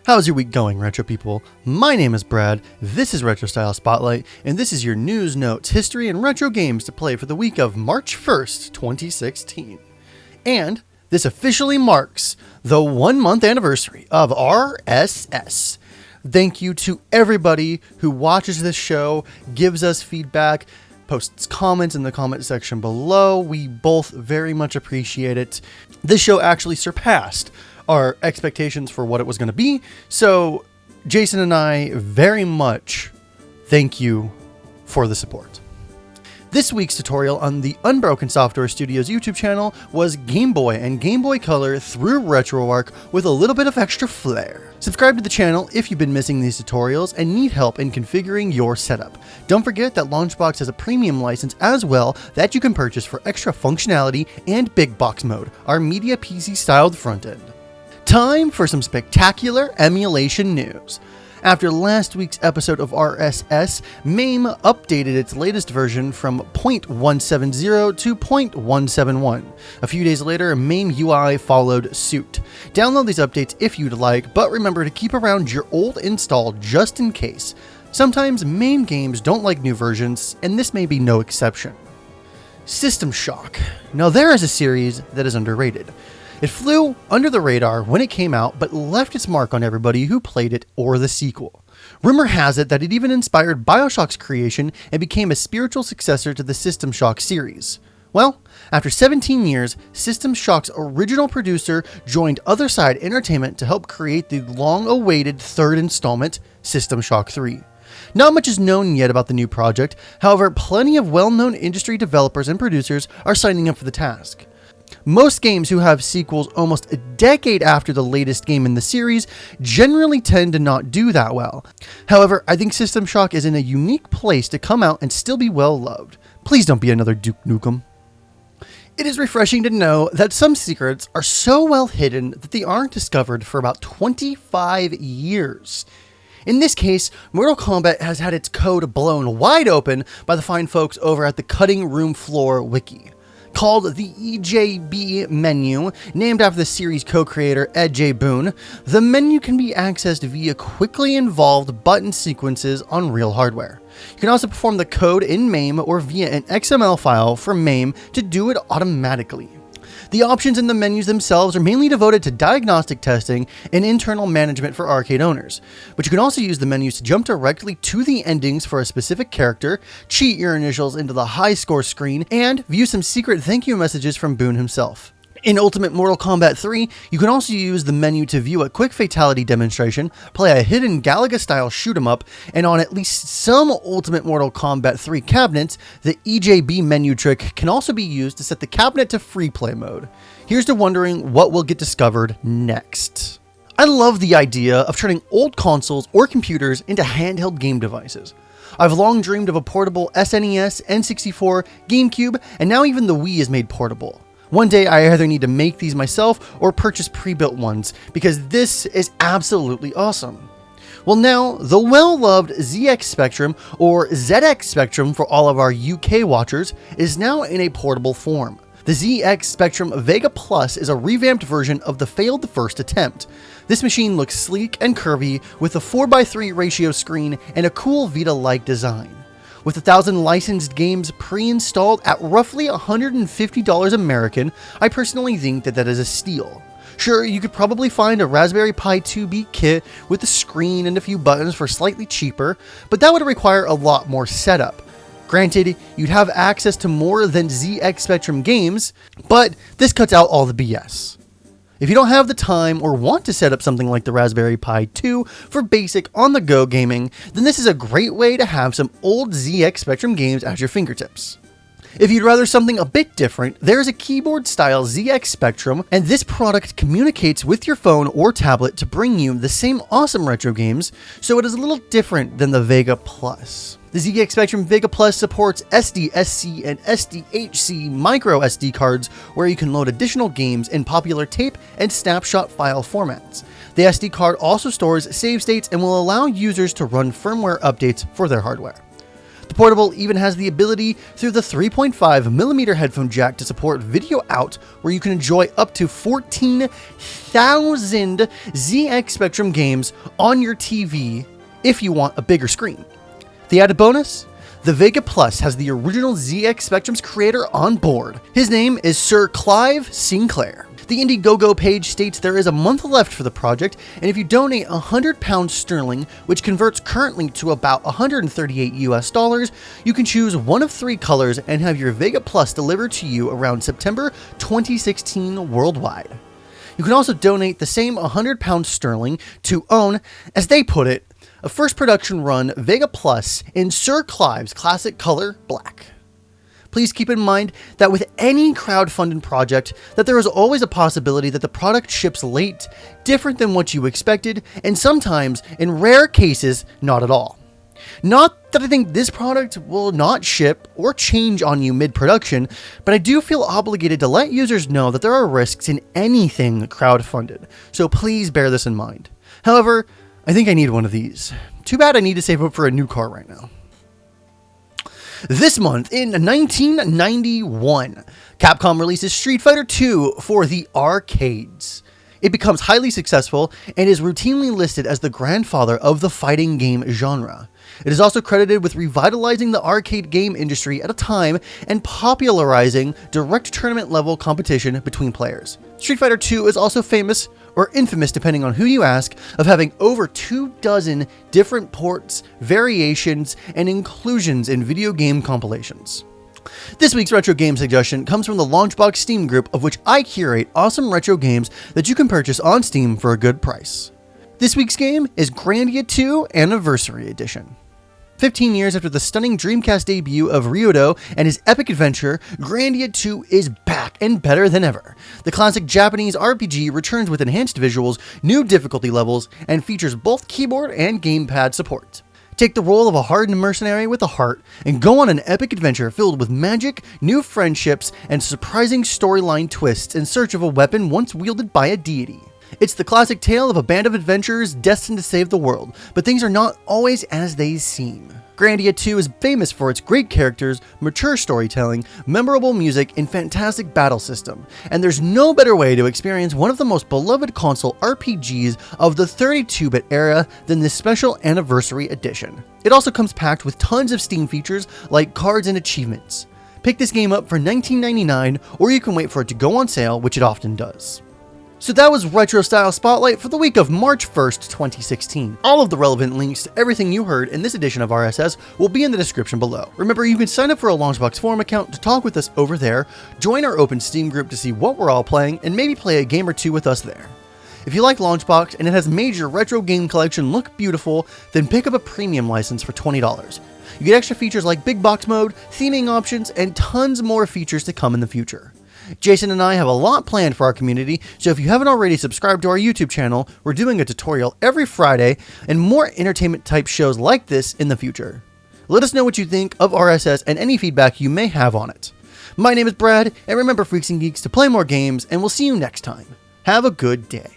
How's your week going, Retro people? My name is Brad, this is Retro Style Spotlight, and this is your news, notes, history, and retro games to play for the week of March 1st, 2016. And this officially marks the 1 month anniversary of RSS. Thank you to everybody who watches this show, gives us feedback, posts comments in the comment section below. We both very much appreciate it. This show actually surpassed our expectations for what it was going to be. So Jason and I very much thank you for the support. This week's tutorial on the Unbroken Software Studios YouTube channel was Game Boy and Game Boy Color through Retroarch with a little bit of extra flair. Subscribe to the channel if you've been missing these tutorials and need help in configuring your setup. Don't forget that LaunchBox has a premium license as well that you can purchase for extra functionality and Big Box mode, our media PC styled front end. Time for some spectacular emulation news. After last week's episode of RSS, MAME updated its latest version from 0.170 to 0.171. A few days later, MAME UI followed suit. Download these updates if you'd like, but remember to keep around your old install just in case. Sometimes MAME games don't like new versions, and this may be no exception. System Shock. Now there is a series that is underrated. It flew under the radar when it came out, but left its mark on everybody who played it or the sequel. Rumor has it that it even inspired BioShock's creation and became a spiritual successor to the System Shock series. Well, after 17 years, System Shock's original producer joined Other Side Entertainment to help create the long-awaited third installment, System Shock 3. Not much is known yet about the new project, however, plenty of well-known industry developers and producers are signing up for the task. Most games who have sequels almost a decade after the latest game in the series generally tend to not do that well. However, I think System Shock is in a unique place to come out and still be well loved. Please don't be another Duke Nukem. It is refreshing to know that some secrets are so well hidden that they aren't discovered for about 25 years. In this case, Mortal Kombat has had its code blown wide open by the fine folks over at the Cutting Room Floor Wiki. Called the EJB menu, named after the series co-creator Ed J. Boon, the menu can be accessed via quickly involved button sequences on real hardware. You can also perform the code in MAME or via an XML file from MAME to do it automatically. The options in the menus themselves are mainly devoted to diagnostic testing and internal management for arcade owners, but you can also use the menus to jump directly to the endings for a specific character, cheat your initials into the high score screen, and view some secret thank you messages from Boon himself. In Ultimate Mortal Kombat 3, you can also use the menu to view a quick fatality demonstration, play a hidden Galaga-style shoot-'em-up, and on at least some Ultimate Mortal Kombat 3 cabinets, the EJB menu trick can also be used to set the cabinet to free play mode. Here's to wondering what will get discovered next. I love the idea of turning old consoles or computers into handheld game devices. I've long dreamed of a portable SNES, N64, GameCube, and now even the Wii is made portable. One day I either need to make these myself or purchase pre-built ones, because this is absolutely awesome. Well, now, the well-loved ZX Spectrum, or ZX Spectrum for all of our UK watchers, is now in a portable form. The ZX Spectrum Vega Plus is a revamped version of the failed first attempt. This machine looks sleek and curvy with a 4:3 ratio screen and a cool Vita-like design. With 1,000 licensed games pre-installed at roughly $150 American, I personally think that is a steal. Sure, you could probably find a Raspberry Pi 2B kit with a screen and a few buttons for slightly cheaper, but that would require a lot more setup. Granted, you'd have access to more than ZX Spectrum games, but this cuts out all the BS. If you don't have the time or want to set up something like the Raspberry Pi 2 for basic on-the-go gaming, then this is a great way to have some old ZX Spectrum games at your fingertips. If you'd rather something a bit different, there's a keyboard-style ZX Spectrum, and this product communicates with your phone or tablet to bring you the same awesome retro games, so it is a little different than the Vega Plus. The ZX Spectrum Vega Plus supports SD-SC and SD-HC micro SD cards where you can load additional games in popular tape and snapshot file formats. The SD card also stores save states and will allow users to run firmware updates for their hardware. The portable even has the ability through the 3.5mm headphone jack to support video out, where you can enjoy up to 14,000 ZX Spectrum games on your TV if you want a bigger screen. The added bonus? The Vega Plus has the original ZX Spectrum's creator on board. His name is Sir Clive Sinclair. The Indiegogo page states there is a month left for the project, and if you donate £100 sterling, which converts currently to about 138 US dollars, you can choose one of 3 colors and have your Vega Plus delivered to you around September 2016 worldwide. You can also donate the same £100 sterling to own, as they put it, a first production run Vega Plus in Sir Clive's classic color, black. Please keep in mind that with any crowdfunded project, that there is always a possibility that the product ships late, different than what you expected, and sometimes, in rare cases, not at all. Not that I think this product will not ship or change on you mid-production, but I do feel obligated to let users know that there are risks in anything crowdfunded, so please bear this in mind. However, I think I need one of these. Too bad I need to save up for a new car right now. This month, in 1991, Capcom releases Street Fighter II for the arcades. It becomes highly successful and is routinely listed as the grandfather of the fighting game genre. It is also credited with revitalizing the arcade game industry at a time and popularizing direct tournament level competition between players. Street Fighter II is also famous, or infamous depending on who you ask, of having over 24 different ports, variations, and inclusions in video game compilations. This week's retro game suggestion comes from the LaunchBox Steam group, of which I curate awesome retro games that you can purchase on Steam for a good price. This week's game is Grandia 2 Anniversary Edition. 15 years after the stunning Dreamcast debut of Ryudo and his epic adventure, Grandia 2 is back and better than ever. The classic Japanese RPG returns with enhanced visuals, new difficulty levels, and features both keyboard and gamepad support. Take the role of a hardened mercenary with a heart and go on an epic adventure filled with magic, new friendships, and surprising storyline twists in search of a weapon once wielded by a deity. It's the classic tale of a band of adventurers destined to save the world, but things are not always as they seem. Grandia 2 is famous for its great characters, mature storytelling, memorable music, and fantastic battle system, and there's no better way to experience one of the most beloved console RPGs of the 32-bit era than this special Anniversary Edition. It also comes packed with tons of Steam features like cards and achievements. Pick this game up for $19.99, or you can wait for it to go on sale, which it often does. So that was Retro Style Spotlight for the week of March 1st, 2016. All of the relevant links to everything you heard in this edition of RSS will be in the description below. Remember, you can sign up for a LaunchBox forum account to talk with us over there, join our open Steam group to see what we're all playing, and maybe play a game or two with us there. If you like LaunchBox and it has made your retro game collection look beautiful, then pick up a premium license for $20. You get extra features like big box mode, theming options, and tons more features to come in the future. Jason and I have a lot planned for our community, so if you haven't already subscribed to our YouTube channel, we're doing a tutorial every Friday and more entertainment type shows like this in the future. Let us know what you think of RSS and any feedback you may have on it. My name is Brad, and remember, Freaks and Geeks, to play more games, and we'll see you next time. Have a good day.